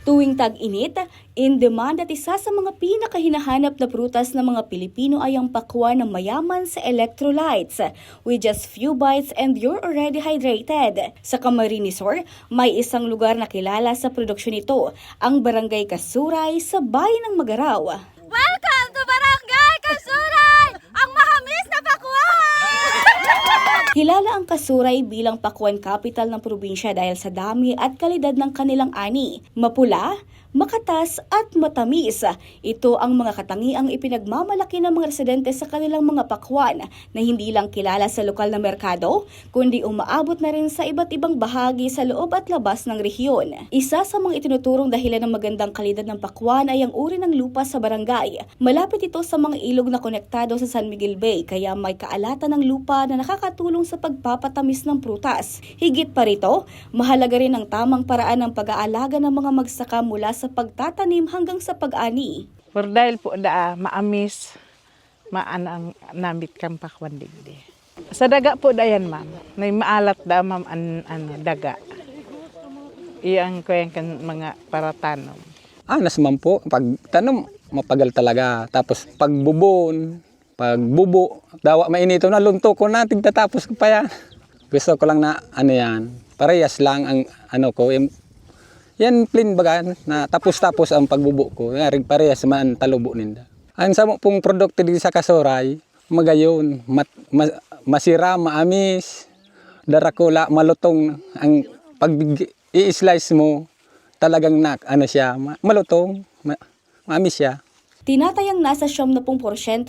Tuwing tag-init, in demand at isa sa mga pinakahinahanap na prutas ng mga Pilipino ay ang pakwan na mayaman sa electrolytes. With just few bites and you're already hydrated. Sa Camarines Sur, may isang lugar na kilala sa produksyon nito, ang Barangay Kasuray sa Bayan ng Magaraw. Welcome to Barangay Kasuray! Ang mahamis na pakwan! Kilala ang Kasuray bilang pakwan capital ng probinsya dahil sa dami at kalidad ng kanilang ani. Mapula, makatas at matamis. Ito ang mga katangiang ipinagmamalaki ng mga residente sa kanilang mga pakwan na hindi lang kilala sa lokal na merkado, kundi umaabot na rin sa iba't ibang bahagi sa loob at labas ng rehiyon. Isa sa mga itinuturong dahilan ng magandang kalidad ng pakwan ay ang uri ng lupa sa barangay. Malapit ito sa mga ilog na konektado sa San Miguel Bay, kaya may kaalatan ng lupa na nakakatulong sa pagpapatamis ng prutas. Higit pa rito, mahalaga rin ang tamang paraan ng pag-aalaga ng mga magsaka mula sa pagtatanim hanggang sa pag-ani. Pero dahil po maamis, maanang namit kang pakwan digdi. Sa daga po dayan ma'am, may maalat da ma'am daga. Iyang ko yung mga para tanom. Anas man po, pag tanom, mapagal talaga. Tapos pagbubon, pagbubo, dawa mainito na lunto ko natin tatapos ko pa yan. Gusto ko lang na yan, parehas lang ang ko, yan plain baga na tapos-tapos ang pagbubo ko. Ngarig parehas man talubo ninda. Ang samo pong produkto dito sa Kasuray, magayon, masira, maamis, darakula, malutong. Ang pag i-slice mo, talagang siya, malutong, maamis siya. Tinatayang nasa 70%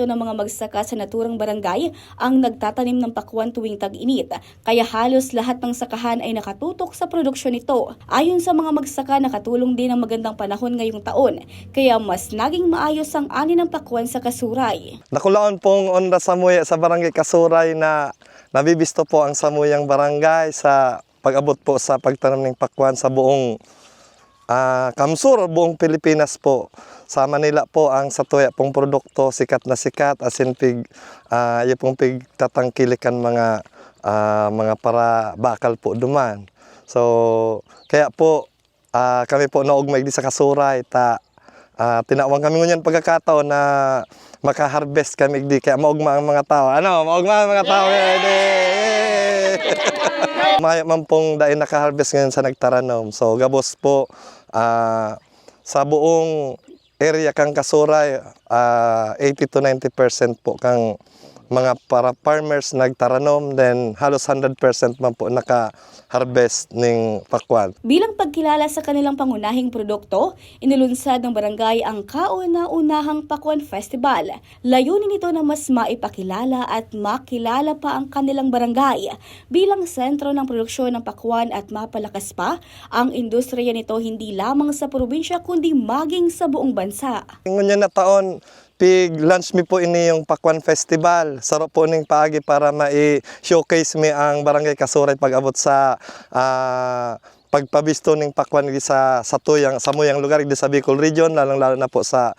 ng mga magsaka sa naturang barangay ang nagtatanim ng pakwan tuwing tag-init, kaya halos lahat ng sakahan ay nakatutok sa produksyon nito. Ayon sa mga magsaka, nakatulong din ang magandang panahon ngayong taon, kaya mas naging maayos ang ani ng pakwan sa Kasuray. Nakulaon pong onda samuya sa Barangay Kasuray na nabibisto po ang samuyang barangay sa pag-abot po sa pagtanim ng pakwan sa buong Kamsur, buong Pilipinas po. Sa Manila po ang satuya pong produkto sikat na sikat, asin yung pong tatangkilikan mga para bakal po duman. So kaya po kami po naugmay di sa Kasuray tinawag kami ngunyan pagkakataon na maka-harvest kami di kaya maugma ang mga tao. Maugma ang mga tao. Maya man pong dahil naka-harvest ngayon sa nagtaranom. So gabos po sa buong area kang Kasuray, 80 to 90% po kang mga para farmers nagtaranom, then halos 100% man po naka-harvest ng pakwan. Bilang pagkilala sa kanilang pangunahing produkto, inilunsad ng barangay ang kauna-unahang Pakwan Festival. Layunin nito na mas maipakilala at makilala pa ang kanilang barangay bilang sentro ng produksyon ng pakwan at mapalakas pa ang industriya nito hindi lamang sa probinsya kundi maging sa buong bansa. Ngunyan na taon, lunch mi po ini yung Pakwan Festival. Sarap po ning paagi para ma-showcase mi ang Barangay Kasuray pag-abot sa pagpabisto ng pakwan sa samuyang lugar di sa Bicol Region, lalong-lalo na po sa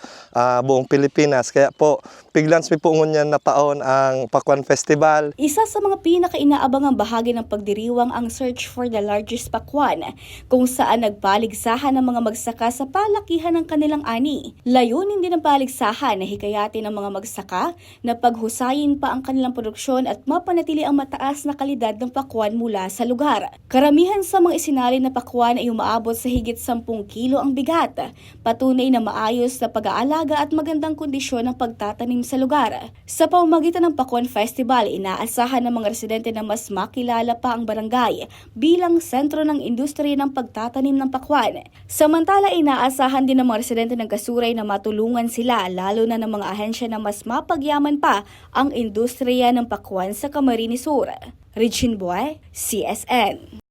buong Pilipinas. Kaya po, piglans mi po ngunyan na taon ang Pakwan Festival. Isa sa mga pinaka-inaabangang bahagi ng pagdiriwang ang Search for the Largest Pakwan, kung saan nagpaligsahan ng mga magsaka sa palakihan ng kanilang ani. Layunin din ng paligsahan na hikayatin ng mga magsaka na paghusayin pa ang kanilang produksyon at mapanatili ang mataas na kalidad ng pakwan mula sa lugar. Karamihan sa mga isinalin na pakwan ay umaabot sa higit 10 kilo ang bigat. Patunay na maayos na pag-aalaga at magandang kondisyon ng pagtatanim sa lugar. Sa pamamagitan ng Pakwan Festival, inaasahan ng mga residente na mas makilala pa ang barangay bilang sentro ng industriya ng pagtatanim ng pakwan. Samantala, inaasahan din ng mga residente ng Kasuray na matulungan sila, lalo na ng mga ahensya na mas mapagyaman pa ang industriya ng pakwan sa Camarines Sur. Regine Boy, CSN.